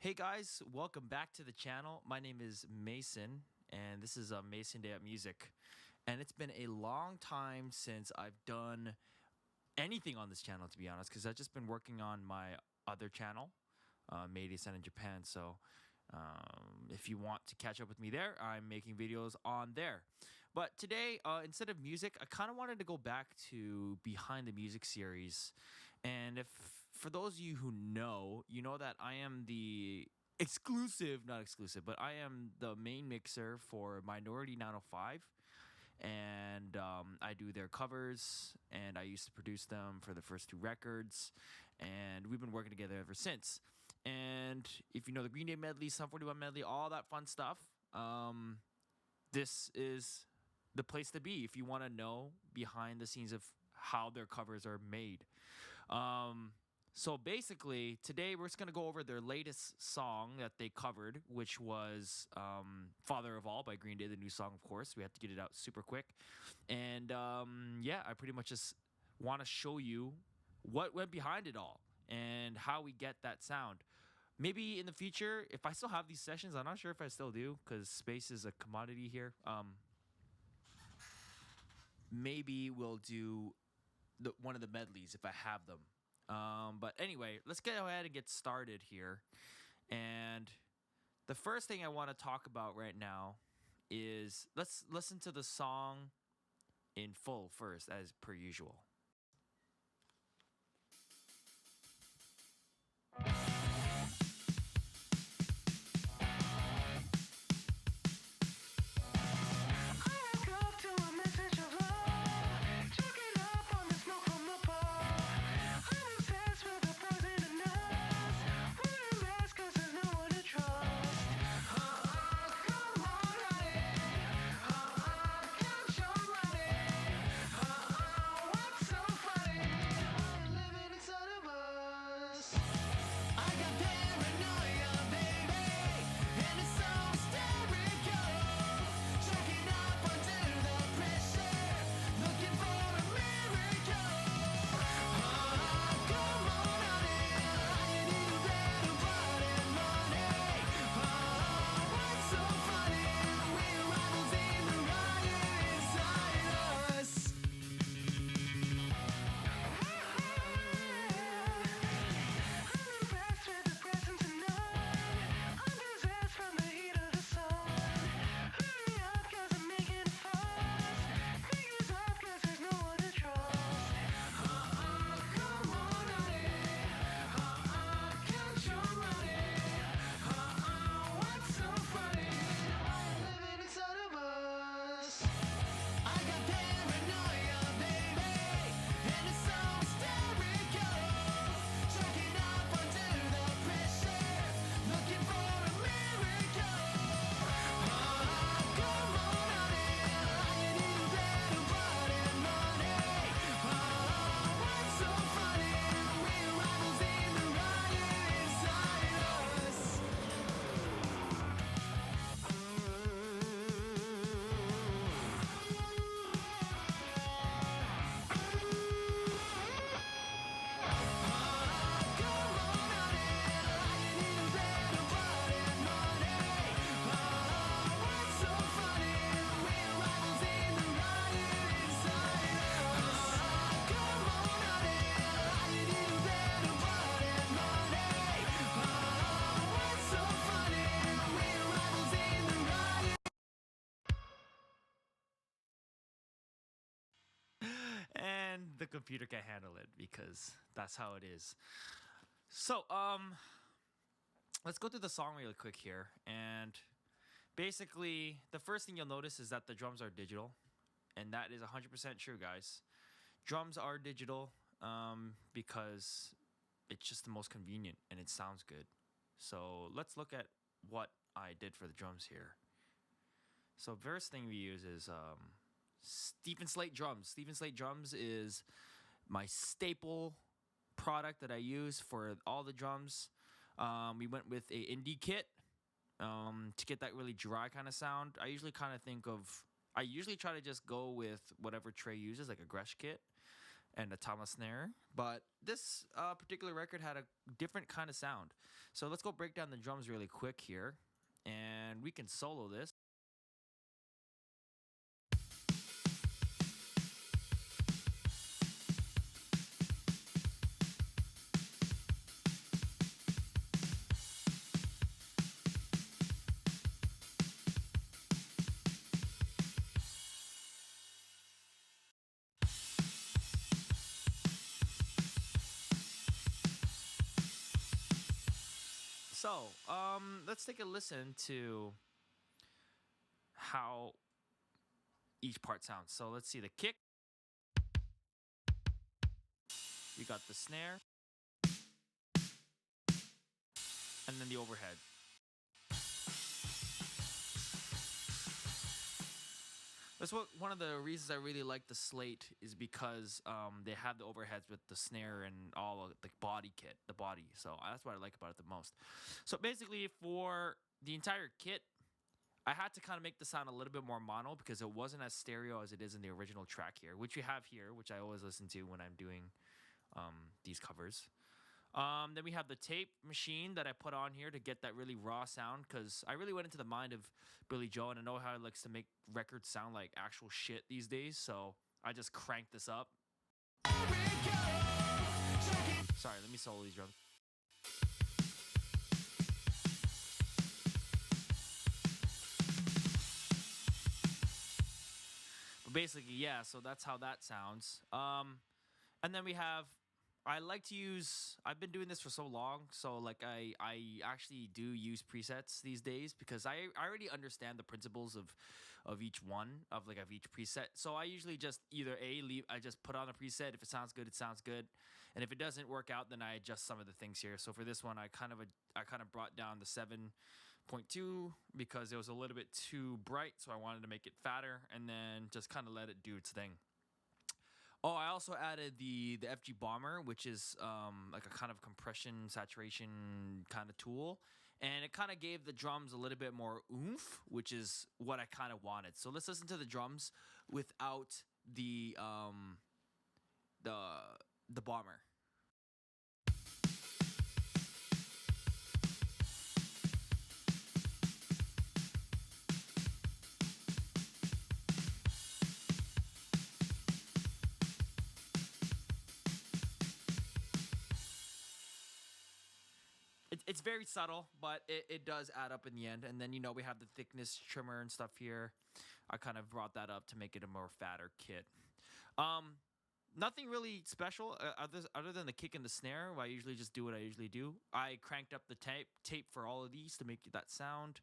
Hey guys, welcome back to the channel. My name is Mason, and this is Mason Day at Music. And it's been a long time since I've done anything on this channel, to be honest, because I've just been working on my other channel, Made-san in Japan. So if you want to catch up with me there, I'm making videos on there. But today, instead of music, I kind of wanted to go back to Behind the Music series. And if for those of you who know, you know that I am the not exclusive, but I am the main mixer for Minority 905. And I do their covers, and I used to produce them for the first two records, and we've been working together ever since. And if you know the Green Day medley, Sum 41 medley, all that fun stuff, this is the place to be if you want to know behind the scenes of how their covers are made. So basically, today we're just going to go over their latest song that they covered, which was Father of All by Green Day, the new song, of course. We have to get it out super quick. And yeah, I pretty much just want to show you what went behind it all and how we get that sound. Maybe in the future, if I still have these sessions, I'm not sure if I still do because space is a commodity here. Maybe we'll do one of the medleys if I have them. But anyway, let's go ahead and get started here. And the first thing I want to talk about right now is let's listen to the song in full first, as per usual. And the computer can't handle it because that's how it is. So, let's go through the song really quick here. And basically, the first thing you'll notice is that the drums are digital. And that is 100% true, guys. Drums are digital because it's just the most convenient and it sounds good. So let's look at what I did for the drums here. So first thing we use is Stephen Slate drums. Stephen Slate drums is my staple product that I use for all the drums. We went with a indie kit to get that really dry kind of sound. I usually try to just go with whatever Trey uses, like a Gresh kit. and a tama snare. But this particular record had a different kind of sound. So let's go break down the drums really quick here, and we can solo this. So, let's take a listen to how each part sounds. So let's see the kick. We got the snare, and then the overhead. That's one of the reasons I really like the Slate is because they have the overheads with the snare and all of the body kit, the body. So that's what I like about it the most. So basically, for the entire kit, I had to kind of make the sound a little bit more mono because it wasn't as stereo as it is in the original track here, which we have here, which I always listen to when I'm doing these covers. Then we have the tape machine that I put on here to get that really raw sound because I really went into the mind of Billy Joel and I know how he likes to make records sound like actual shit these days. So I just cranked this up. Sorry, let me solo these drums. But basically, yeah, so that's how that sounds. And then we have I like to use I've been doing this for so long, so like I actually do use presets these days because I already understand the principles of each one of each preset. So I usually just either I just put on a preset. If it sounds good, it sounds good. And if it doesn't work out, then I adjust some of the things here. So for this one, I kind of brought down the 7.2 because it was a little bit too bright, so I wanted to make it fatter and then just kind of let it do its thing. Oh, I also added the FG Bomber, which is like a kind of compression saturation kind of tool, and it kind of gave the drums a little bit more oomph, which is what I kind of wanted. So let's listen to the drums without the the bomber. It's very subtle, but it does add up in the end. And then we have the thickness trimmer and stuff here. I kind of brought that up to make it a more fatter kit. Um, Nothing really special other than the kick and the snare. I usually just do what I usually do. I cranked up the tape for all of these to make that sound,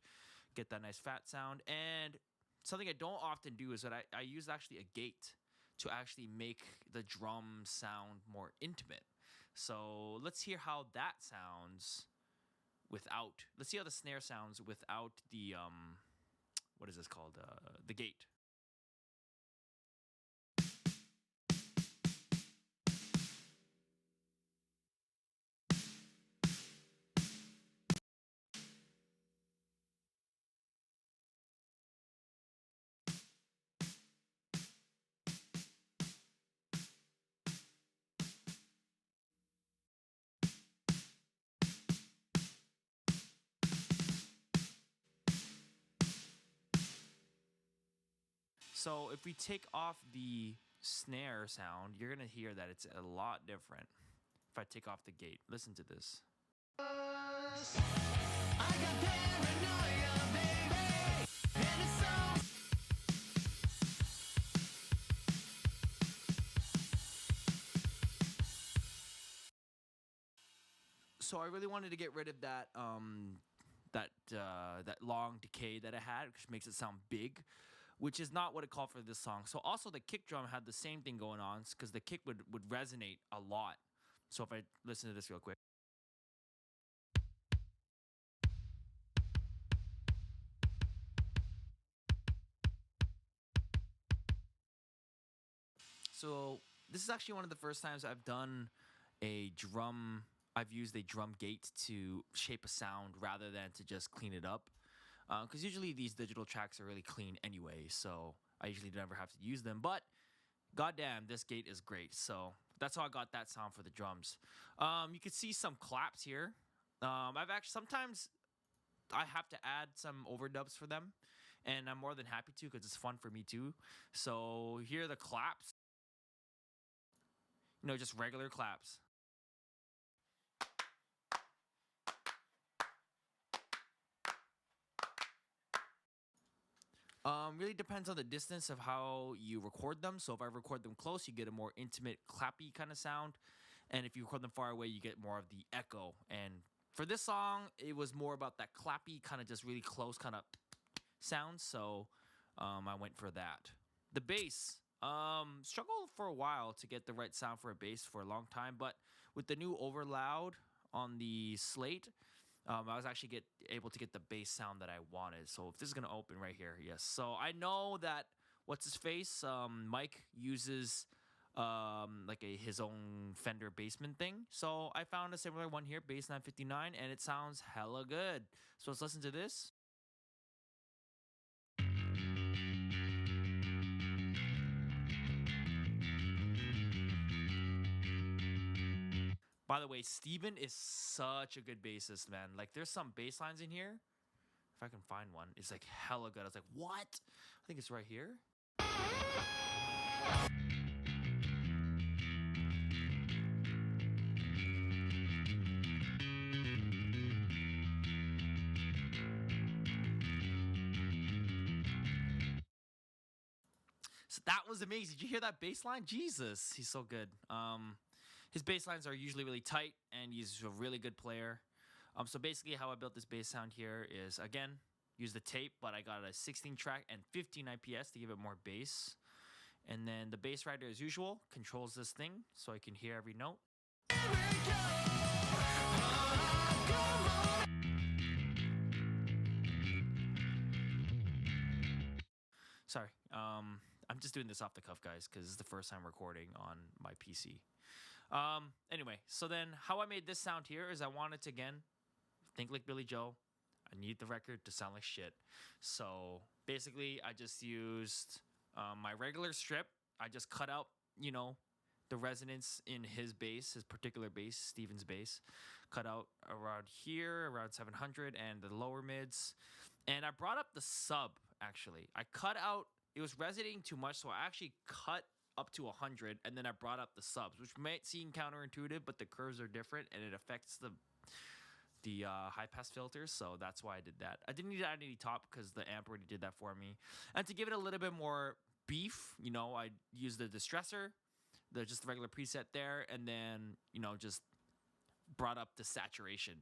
get that nice fat sound. And something I don't often do is that I use actually a gate to actually make the drum sound more intimate. So let's hear how that sounds without. Let's see how the snare sounds without the what is this called? The gate. So if we take off the snare sound, you're gonna hear that it's a lot different. If I take off the gate, listen to this. So I really wanted to get rid of that long decay that it had, which makes it sound big, which is not what it called for this song. So also the kick drum had the same thing going on because the kick would resonate a lot. So if I listen to this real quick. So this is actually one of the first times I've done a drum. I've used a drum gate to shape a sound rather than to just clean it up. Because usually these digital tracks are really clean anyway, so I usually never have to use them. But goddamn, this gate is great. So that's how I got that sound for the drums. You can see some claps here. I've actually sometimes I have to add some overdubs for them, and I'm more than happy to because it's fun for me too. So here are the claps. Just regular claps. Really depends on the distance of how you record them. So if I record them close, you get a more intimate, clappy kind of sound. And if you record them far away, you get more of the echo. And for this song, it was more about that clappy, kind of just really close kind of sound. So I went for that. The bass. Struggled for a while to get the right sound for a bass for a long time. But with the new overloud on the Slate, I was actually able to get the bass sound that I wanted. So if this is gonna open right here, yes. So I know that what's his face, Mike uses like his own Fender Bassman thing. So I found a similar one here, Bass 959, and it sounds hella good. So let's listen to this. By the way, Steven is such a good bassist, man. Like, there's some bass lines in here. If I can find one, it's like hella good. I was like, what? I think it's right here. So that was amazing. Did you hear that bass line? Jesus, he's so good. His bass lines are usually really tight, and he's a really good player. So basically how I built this bass sound here is, again, use the tape, but I got a 16 track and 15 IPS to give it more bass. And then the bass writer, as usual, controls this thing so I can hear every note. Sorry, I'm just doing this off the cuff, guys, because this is the first time recording on my PC. Anyway, so then how I made this sound here is I wanted to, again, think like Billy Joe. I need the record to sound like shit. So basically, I just used my regular strip. I just cut out, the resonance in his bass, his particular bass, Steven's bass. Cut out around here, around 700, and the lower mids. And I brought up the sub, actually. I cut out, it was resonating too much, so I actually cut up to 100, and then I brought up the subs, which might seem counterintuitive, but the curves are different, and it affects the high pass filters, so that's why I did that. I didn't need to add any top because the amp already did that for me. And to give it a little bit more beef, I used the distressor, just the regular preset there, and then, just brought up the saturation.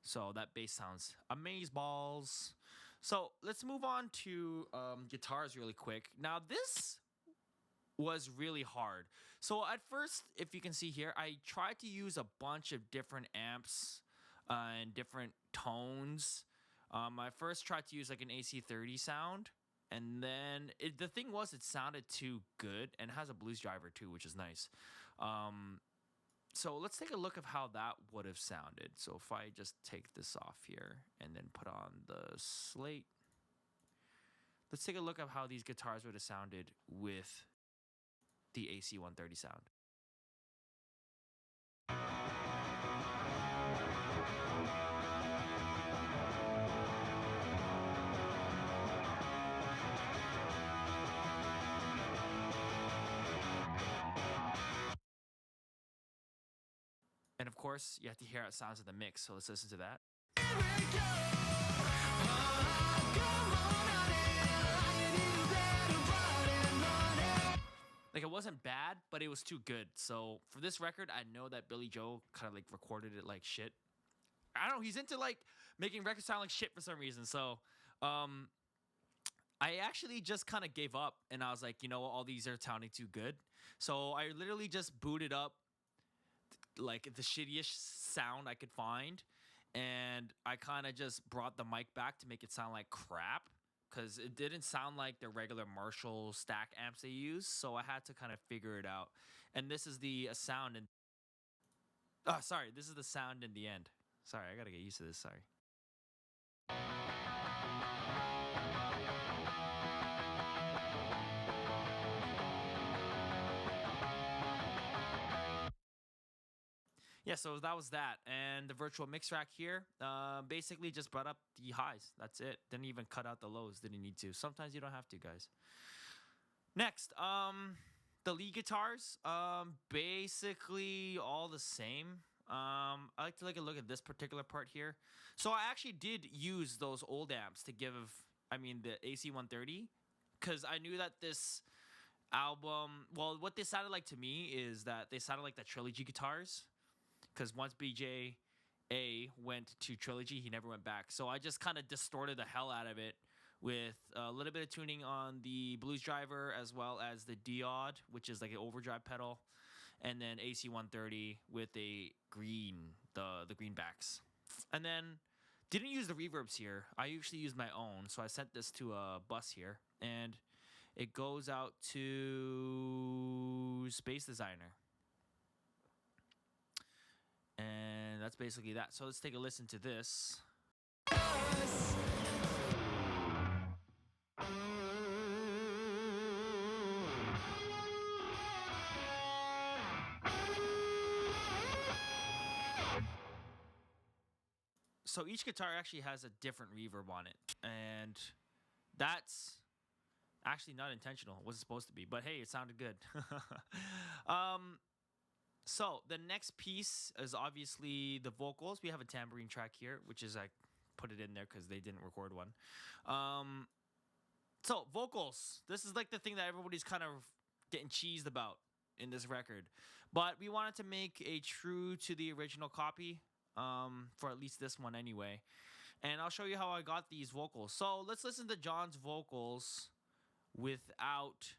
So that bass sounds amazeballs. So let's move on to guitars really quick. Now this was really hard. So at first, if you can see here, I tried to use a bunch of different amps and different tones. I first tried to use like an AC30 sound. And then the thing was, it sounded too good, and it has a blues driver too, which is nice. So let's take a look of how that would have sounded. So if I just take this off here and then put on the Slate, let's take a look at how these guitars would have sounded with the AC 130 sound. And of course, you have to hear how it sounds in the mix, so let's listen to that. Like, it wasn't bad, but it was too good. So for this record, I know that Billy Joe kind of like recorded it like shit. I don't know, he's into like making records sound like shit for some reason. So I actually just kind of gave up, and I was like, all these are sounding too good. So I literally just booted up like the shittiest sound I could find, and I kind of just brought the mic back to make it sound like crap, because it didn't sound like the regular Marshall stack amps they use. So I had to kind of figure it out. And this is the sound. And oh, sorry, this is the sound in the end. Sorry, I gotta get used to this. Sorry. Yeah, so that was that. And the virtual mix rack here basically just brought up the highs. That's it. Didn't even cut out the lows. Didn't need to. Sometimes you don't have to, guys. Next, the lead guitars, basically all the same. I like to take a look at this particular part here. So I actually did use those old amps to give, the AC 130, because I knew that this album, well, what they sounded like to me is that they sounded like the Trilogy guitars, because once BJ-A went to Trilogy, he never went back. So I just kind of distorted the hell out of it with a little bit of tuning on the Blues Driver as well as the Diode, which is like an overdrive pedal, and then AC 130 with a green, the greenbacks. And then didn't use the reverbs here. I usually use my own, so I sent this to a bus here, and it goes out to Space Designer. And that's basically that. So let's take a listen to this. So each guitar actually has a different reverb on it, and that's actually not intentional. It wasn't supposed to be, but hey, it sounded good. So the next piece is obviously the vocals. We have a tambourine track here, which is I put it in there because they didn't record one. So vocals. This is like the thing that everybody's kind of getting cheesed about in this record, but we wanted to make a true to the original copy. For at least this one anyway. And I'll show you how I got these vocals. So let's listen to John's vocals without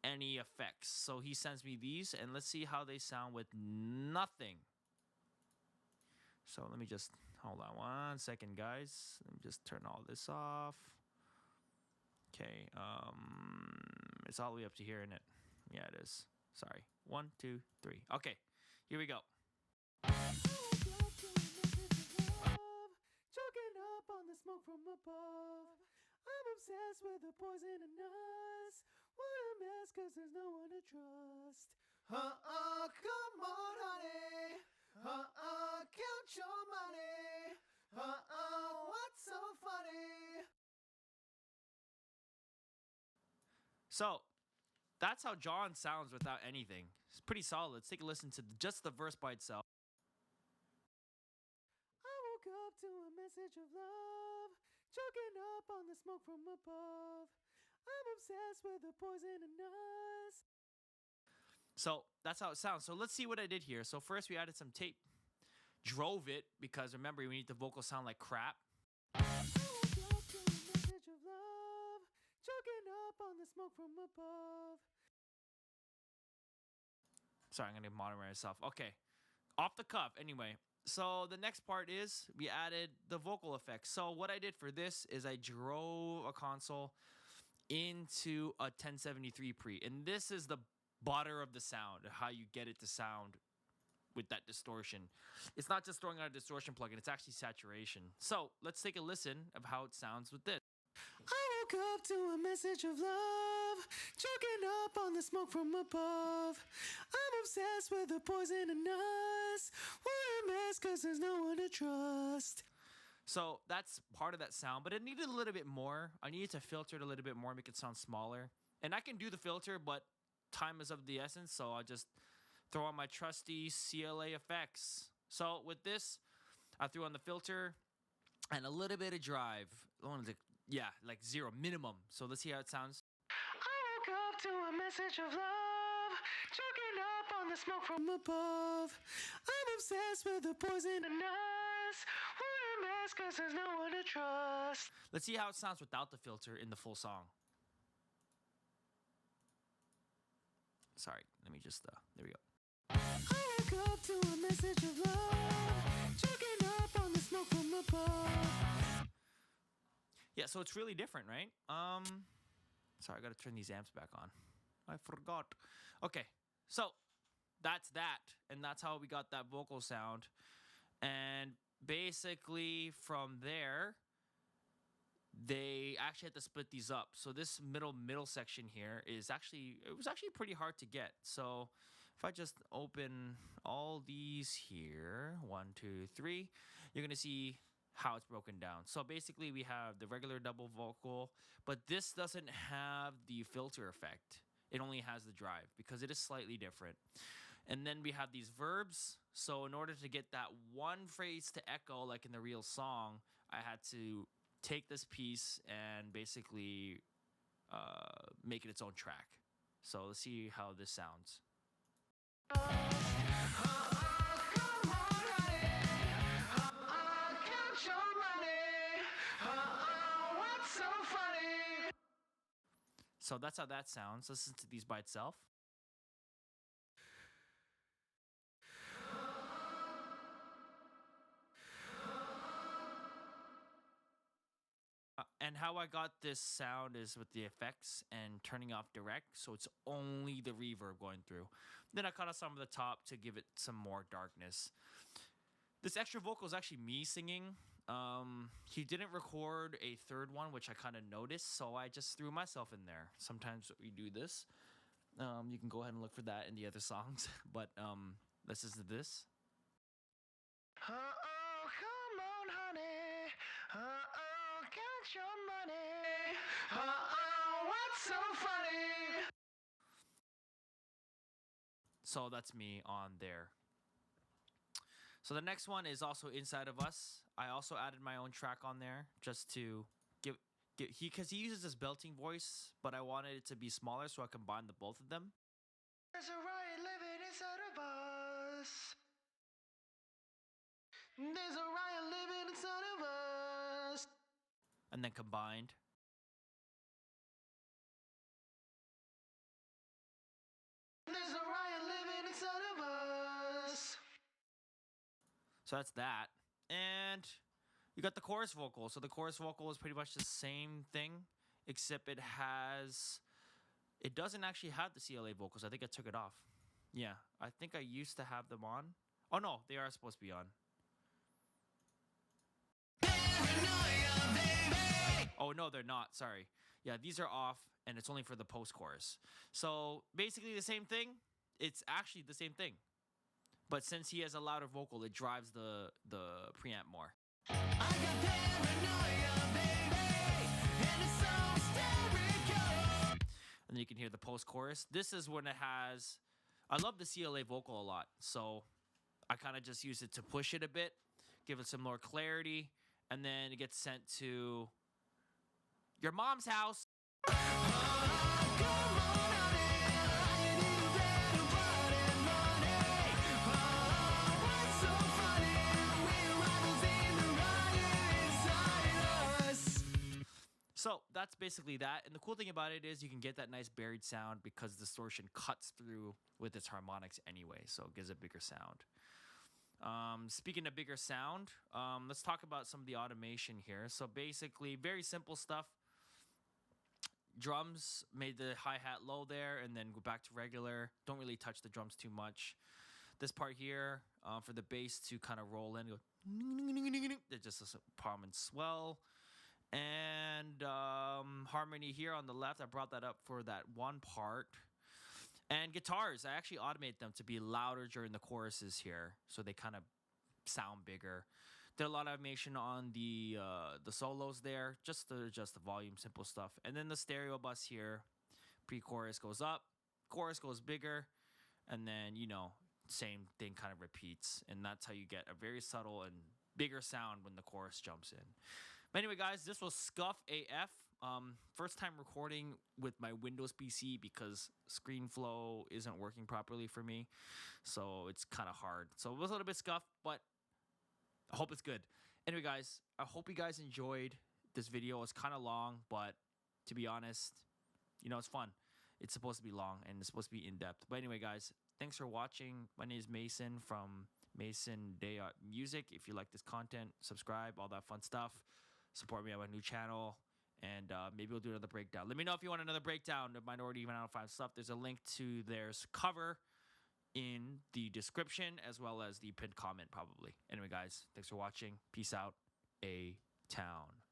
any effects. So he sends me these, and let's see how they sound with nothing. So let me just, hold on 1 second, guys. Let me just turn all this off. Okay, it's all the way up to here, isn't it? Yeah, it is. Sorry. 1, 2, 3. Okay, here we go. Choking up on the smoke from above. I'm obsessed with the poison in us. What a mess, cause there's no one to trust. Come on, honey. Count your money. What's so funny? So, that's how John sounds without anything. It's pretty solid. Let's take a listen to just the verse by itself. Up to a message of love, choking up on the smoke from above. I'm obsessed with the poison in us. So that's how it sounds. So let's see what I did here. So first we added some tape, drove it, because remember we need the vocals sound like crap. I woke up to a message of love, choking up on the smoke from above. Sorry, I'm gonna monitor myself. Okay, off the cuff anyway. So the next part is we added the vocal effects. So what I did for this is I drove a console into a 1073 pre. And this is the butter of the sound, how you get it to sound with that distortion. It's not just throwing out a distortion plugin, it's actually saturation. So let's take a listen of how it sounds with this. I woke up to a message of love, choking up on the smoke from above. I'm obsessed with the poison in us. What a mess, cause there's no one to trust. So that's part of that sound, but it needed a little bit more. I needed to filter it a little bit more, make it sound smaller. And I can do the filter, but time is of the essence, so I'll just throw on my trusty CLA effects. So with this, I threw on the filter and a little bit of drive. Yeah, like 0 minimum. So let's see how it sounds. I woke up to a message of love, choking up on the smoke from above. I'm obsessed with the poison in us. What a mess, cause there's no one to trust. Let's see how it sounds without the filter in the full song. Sorry, let me just, there we go. I woke up to a message of love, choking up on the smoke from above. Yeah, so it's really different, right? Sorry, I gotta turn these amps back on. I forgot. Okay, so that's that, and that's how we got that vocal sound. And basically from there, they actually had to split these up. So this middle section here is actually, it was actually pretty hard to get. So if I just open all these here, 1, 2, 3, you're gonna see how it's broken down. So basically we have the regular double vocal, but this doesn't have the filter effect. It only has the drive because it is slightly different. And then we have these verbs. So in order to get that one phrase to echo like in the real song, I had to take this piece and basically make it its own track. So let's see how this sounds. So that's how that sounds. Listen to these by itself. And how I got this sound is with the effects and turning off direct, so it's only the reverb going through. Then I cut off some of the top to give it some more darkness. This extra vocal is actually me singing. He didn't record a third one, which I kind of noticed, so I just threw myself in there. Sometimes we do this. You can go ahead and look for that in the other songs, but let's listen to this. Oh, come on, honey. Oh, get your money. Oh, what's so funny? So that's me on there. So the next one is also Inside of Us. I also added my own track on there just to give because he uses this belting voice, but I wanted it to be smaller so I combined the both of them. There's a riot living inside of us. There's a riot living inside of us. And then combined. There's a riot living inside of us. So that's that. And you got the chorus vocal. So the chorus vocal is pretty much the same thing, except it doesn't actually have the CLA vocals. I think I took it off. Yeah, I think I used to have them on. Oh no, they are supposed to be on. Oh no, they're not. Sorry. Yeah, these are off, and it's only for the post-chorus. So basically the same thing. It's actually the same thing, but since he has a louder vocal, it drives the preamp more. I got paranoia, baby, and it's so stereo. And then you can hear the post-chorus. This is when it has. I love the CLA vocal a lot, so I kind of just use it to push it a bit, give it some more clarity, and then it gets sent to your mom's house. So that's basically that. And the cool thing about it is you can get that nice buried sound because distortion cuts through with its harmonics anyway. So it gives a bigger sound. Speaking of bigger sound, let's talk about some of the automation here. So basically, very simple stuff. Drums, made the hi-hat low there and then go back to regular. Don't really touch the drums too much. This part here, for the bass to kind of roll in, go, it's just a palm and swell. And harmony here on the left, I brought that up for that one part. And guitars, I actually automate them to be louder during the choruses here, so they kind of sound bigger. Did a lot of automation on the solos there, just to adjust the volume, simple stuff. And then the stereo bus here, pre-chorus goes up, chorus goes bigger, and then, you know, same thing kind of repeats. And that's how you get a very subtle and bigger sound when the chorus jumps in. But anyway, guys, this was Scuff AF. First time recording with my Windows PC because ScreenFlow isn't working properly for me. So it's kind of hard. So it was a little bit scuffed, but I hope it's good. Anyway, guys, I hope you guys enjoyed this video. It's kind of long, but to be honest, you know, it's fun. It's supposed to be long and it's supposed to be in-depth. But anyway, guys, thanks for watching. My name is Mason from Mason Day Music. If you like this content, subscribe, all that fun stuff. Support me on my new channel. And maybe we'll do another breakdown. Let me know if you want another breakdown of Minority Even Out of 5 stuff. There's a link to their cover in the description as well as the pinned comment probably. Anyway, guys, thanks for watching. Peace out. A-Town.